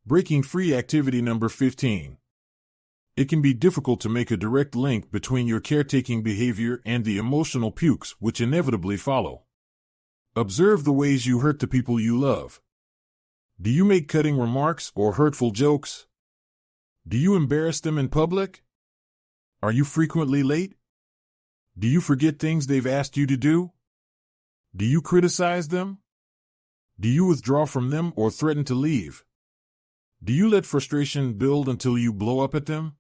Breaking free activity number 15. It can be difficult to make a direct link between your caretaking behavior and the emotional pukes which inevitably follow. Observe the ways you hurt the people you love. Do you make cutting remarks or hurtful jokes? Do you embarrass them in public? Are you frequently late? Do you forget things they've asked you to do? Do you criticize them? Do you withdraw from them or threaten to leave? Do you let frustration build until you blow up at them?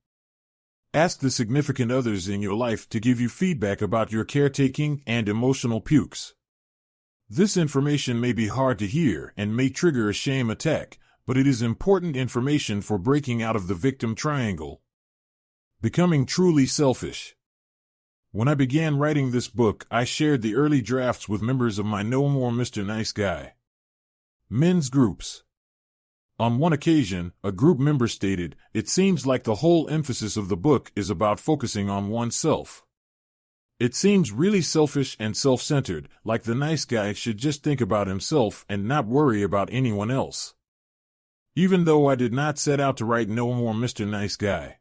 Ask the significant others in your life to give you feedback about your caretaking and emotional pukes. This information may be hard to hear and may trigger a shame attack, but it is important information for breaking out of the victim triangle. Becoming truly selfish. When I began writing this book, I shared the early drafts with members of my No More Mr. Nice Guy men's groups. On one occasion, a group member stated, "It seems like the whole emphasis of the book is about focusing on oneself. It seems really selfish and self-centered, like the nice guy should just think about himself and not worry about anyone else." Even though I did not set out to write No More Mr. Nice Guy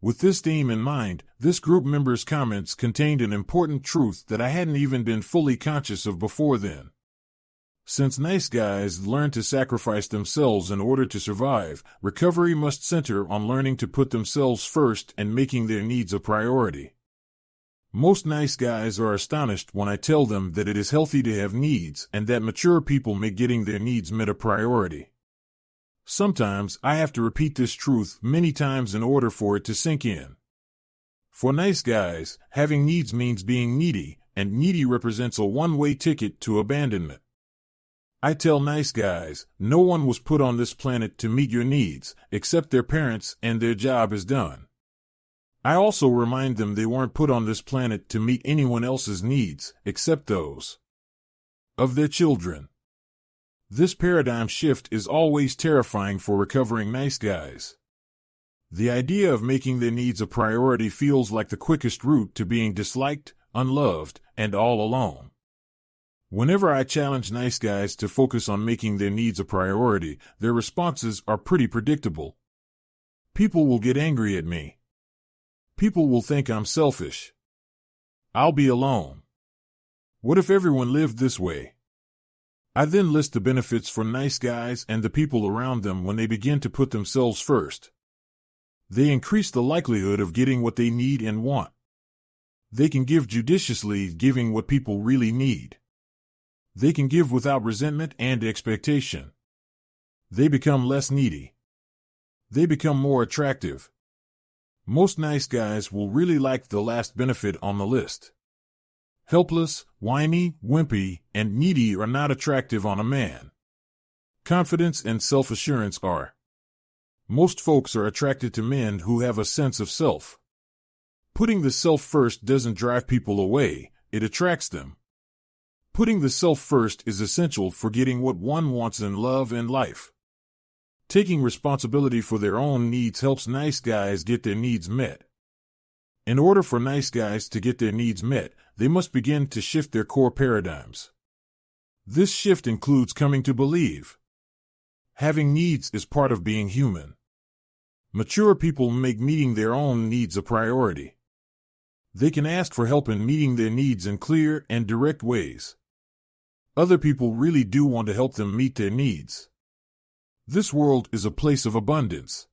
with this theme in mind, this group member's comments contained an important truth that I hadn't even been fully conscious of before then. Since nice guys learn to sacrifice themselves in order to survive, recovery must center on learning to put themselves first and making their needs a priority. Most nice guys are astonished when I tell them that it is healthy to have needs and that mature people make getting their needs met a priority. Sometimes I have to repeat this truth many times in order for it to sink in. For nice guys, having needs means being needy, and needy represents a one-way ticket to abandonment. I tell nice guys, no one was put on this planet to meet your needs, except their parents, and their job is done. I also remind them they weren't put on this planet to meet anyone else's needs, except those of their children. This paradigm shift is always terrifying for recovering nice guys. The idea of making their needs a priority feels like the quickest route to being disliked, unloved, and all alone. Whenever I challenge nice guys to focus on making their needs a priority, their responses are pretty predictable. People will get angry at me. People will think I'm selfish. I'll be alone. What if everyone lived this way? I then list the benefits for nice guys and the people around them when they begin to put themselves first. They increase the likelihood of getting what they need and want. They can give judiciously, giving what people really need. They can give without resentment and expectation. They become less needy. They become more attractive. Most nice guys will really like the last benefit on the list. Helpless, whiny, wimpy, and needy are not attractive on a man. Confidence and self-assurance are. Most folks are attracted to men who have a sense of self. Putting the self first doesn't drive people away, it attracts them. Putting the self first is essential for getting what one wants in love and life. Taking responsibility for their own needs helps nice guys get their needs met. In order for nice guys to get their needs met, they must begin to shift their core paradigms. This shift includes coming to believe having needs is part of being human. Mature people make meeting their own needs a priority. They can ask for help in meeting their needs in clear and direct ways. Other people really do want to help them meet their needs. This world is a place of abundance.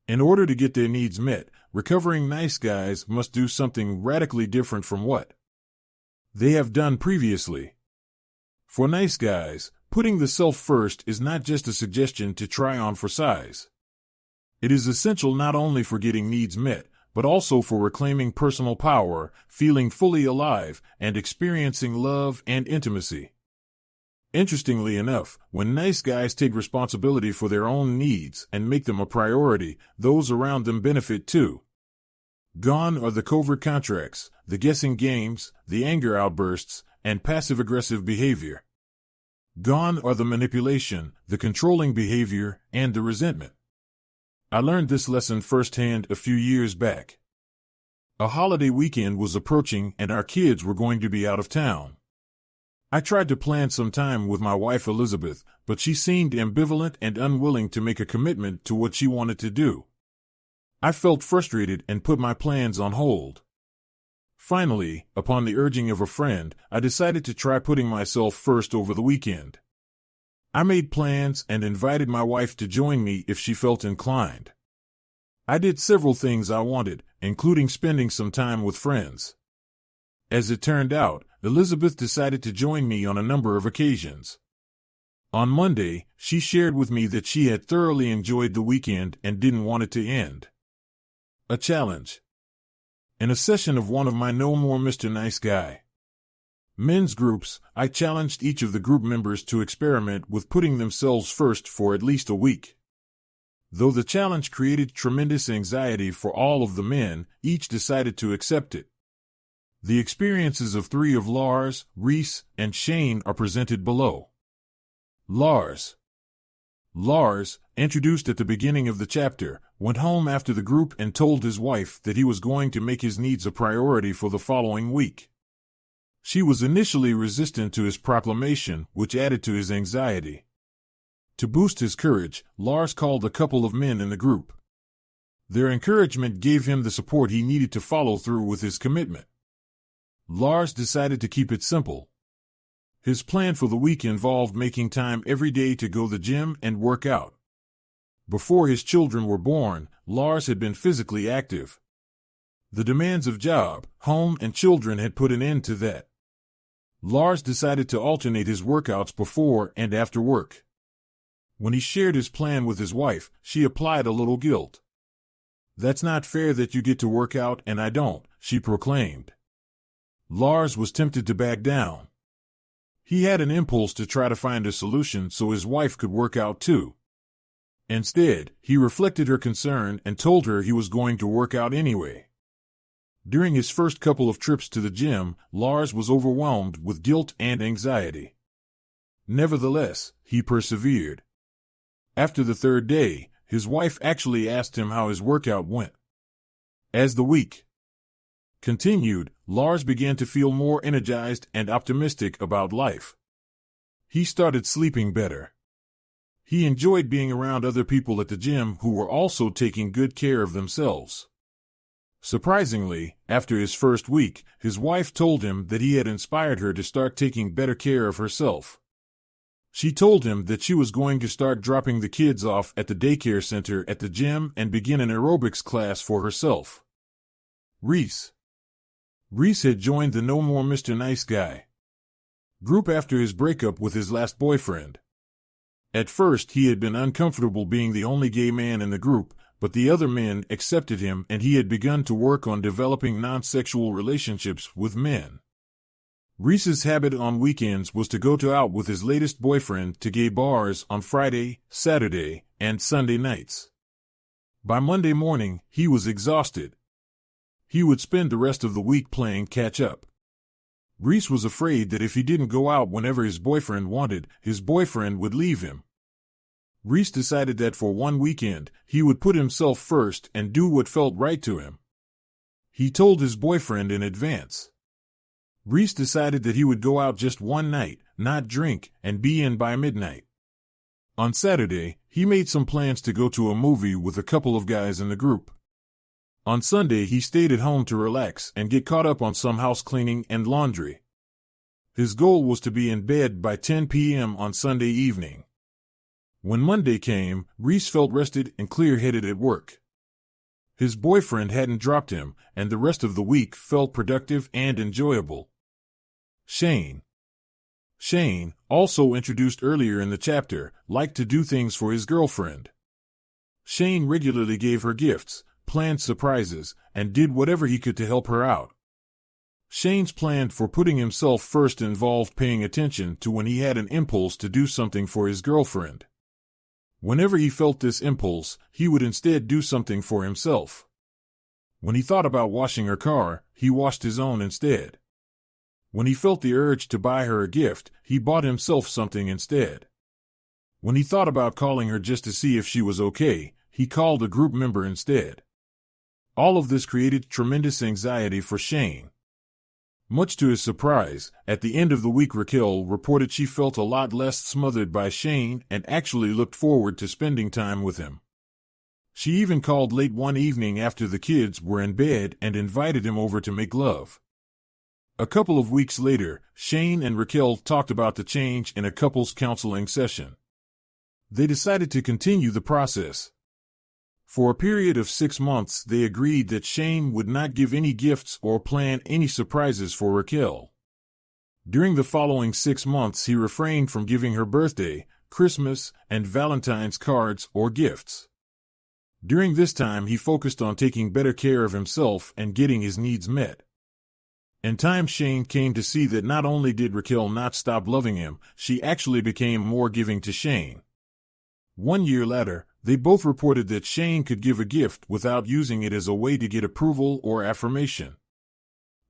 In order to get their needs met, recovering nice guys must do something radically different from what they have done previously. For nice guys, putting the self first is not just a suggestion to try on for size. It is essential not only for getting needs met, but also for reclaiming personal power, feeling fully alive, and experiencing love and intimacy. Interestingly enough, when nice guys take responsibility for their own needs and make them a priority, those around them benefit too. Gone are the covert contracts, the guessing games, the anger outbursts, and passive-aggressive behavior. Gone are the manipulation, the controlling behavior, and the resentment. I learned this lesson firsthand a few years back. A holiday weekend was approaching and our kids were going to be out of town. I tried to plan some time with my wife Elizabeth, but she seemed ambivalent and unwilling to make a commitment to what she wanted to do. I felt frustrated and put my plans on hold. Finally, upon the urging of a friend, I decided to try putting myself first over the weekend. I made plans and invited my wife to join me if she felt inclined. I did several things I wanted, including spending some time with friends. As it turned out, Elizabeth decided to join me on a number of occasions. On Monday, she shared with me that she had thoroughly enjoyed the weekend and didn't want it to end. A challenge. In a session of one of my No More Mr. Nice Guy men's groups, I challenged each of the group members to experiment with putting themselves first for at least a week. Though the challenge created tremendous anxiety for all of the men, each decided to accept it. The experiences of three of Lars, Reese, and Shane are presented below. Lars, introduced at the beginning of the chapter, went home after the group and told his wife that he was going to make his needs a priority for the following week. She was initially resistant to his proclamation, which added to his anxiety. To boost his courage, Lars called a couple of men in the group. Their encouragement gave him the support he needed to follow through with his commitment. Lars decided to keep it simple. His plan for the week involved making time every day to go to the gym and work out. Before his children were born, Lars had been physically active. The demands of job, home, and children had put an end to that. Lars decided to alternate his workouts before and after work. When he shared his plan with his wife, she applied a little guilt. "That's not fair that you get to work out and I don't," she proclaimed. Lars was tempted to back down. He had an impulse to try to find a solution so his wife could work out too. Instead, he reflected her concern and told her he was going to work out anyway. During his first couple of trips to the gym, Lars was overwhelmed with guilt and anxiety. Nevertheless, he persevered. After the third day, his wife actually asked him how his workout went. As the week continued, Lars began to feel more energized and optimistic about life. He started sleeping better. He enjoyed being around other people at the gym who were also taking good care of themselves. Surprisingly, after his first week, his wife told him that he had inspired her to start taking better care of herself. She told him that she was going to start dropping the kids off at the daycare center at the gym and begin an aerobics class for herself. Reese had joined the No More Mr. Nice Guy group after his breakup with his last boyfriend. At first, he had been uncomfortable being the only gay man in the group, but the other men accepted him and he had begun to work on developing non-sexual relationships with men. Reese's habit on weekends was to go out with his latest boyfriend to gay bars on Friday, Saturday, and Sunday nights. By Monday morning, he was exhausted. He would spend the rest of the week playing catch-up. Reese was afraid that if he didn't go out whenever his boyfriend wanted, his boyfriend would leave him. Reese decided that for one weekend, he would put himself first and do what felt right to him. He told his boyfriend in advance. Reese decided that he would go out just one night, not drink, and be in by midnight. On Saturday, he made some plans to go to a movie with a couple of guys in the group. On Sunday, he stayed at home to relax and get caught up on some house cleaning and laundry. His goal was to be in bed by 10 p.m. on Sunday evening. When Monday came, Reese felt rested and clear-headed at work. His boyfriend hadn't dropped him, and the rest of the week felt productive and enjoyable. Shane, also introduced earlier in the chapter, liked to do things for his girlfriend. Shane regularly gave her gifts, planned surprises, and did whatever he could to help her out. Shane's plan for putting himself first involved paying attention to when he had an impulse to do something for his girlfriend. Whenever he felt this impulse, he would instead do something for himself. When he thought about washing her car, he washed his own instead. When he felt the urge to buy her a gift, he bought himself something instead. When he thought about calling her just to see if she was okay, he called a group member instead. All of this created tremendous anxiety for Shane. Much to his surprise, at the end of the week Raquel reported she felt a lot less smothered by Shane and actually looked forward to spending time with him. She even called late one evening after the kids were in bed and invited him over to make love. A couple of weeks later, Shane and Raquel talked about the change in a couples counseling session. They decided to continue the process. For a period of 6 months, they agreed that Shane would not give any gifts or plan any surprises for Raquel. During the following 6 months, he refrained from giving her birthday, Christmas, and Valentine's cards or gifts. During this time, he focused on taking better care of himself and getting his needs met. In time, Shane came to see that not only did Raquel not stop loving him, she actually became more giving to Shane. 1 year later, they both reported that Shane could give a gift without using it as a way to get approval or affirmation.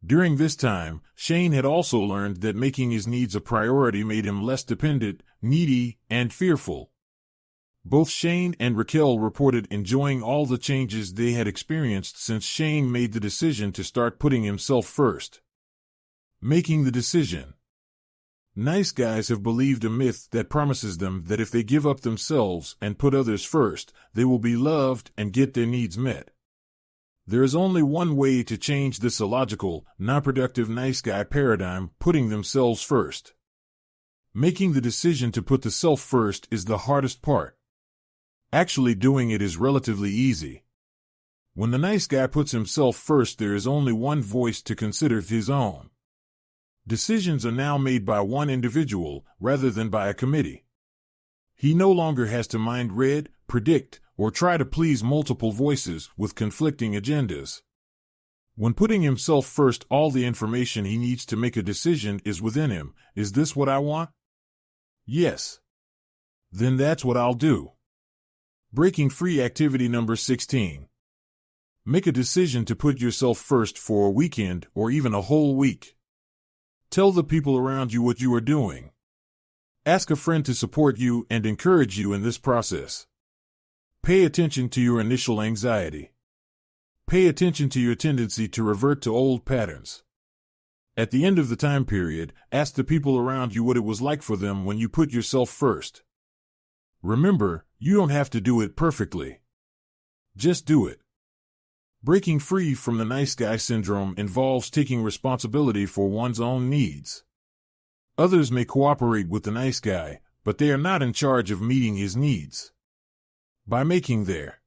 During this time, Shane had also learned that making his needs a priority made him less dependent, needy, and fearful. Both Shane and Raquel reported enjoying all the changes they had experienced since Shane made the decision to start putting himself first. Making the decision. Nice guys have believed a myth that promises them that if they give up themselves and put others first, they will be loved and get their needs met. There is only one way to change this illogical, non-productive nice guy paradigm: putting themselves first. Making the decision to put the self first is the hardest part. Actually doing it is relatively easy. When the nice guy puts himself first, there is only one voice to consider his own. Decisions are now made by one individual rather than by a committee. He no longer has to mind read, predict, or try to please multiple voices with conflicting agendas. When putting himself first, all the information he needs to make a decision is within him. Is this what I want? Yes. Then that's what I'll do. Breaking free activity number 16. Make a decision to put yourself first for a weekend or even a whole week. Tell the people around you what you are doing. Ask a friend to support you and encourage you in this process. Pay attention to your initial anxiety. Pay attention to your tendency to revert to old patterns. At the end of the time period, ask the people around you what it was like for them when you put yourself first. Remember, you don't have to do it perfectly. Just do it. Breaking free from the nice guy syndrome involves taking responsibility for one's own needs. Others may cooperate with the nice guy, but they are not in charge of meeting his needs. By making their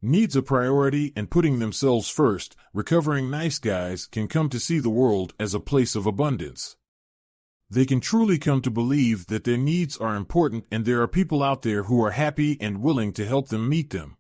needs a priority and putting themselves first, recovering nice guys can come to see the world as a place of abundance. They can truly come to believe that their needs are important and there are people out there who are happy and willing to help them meet them.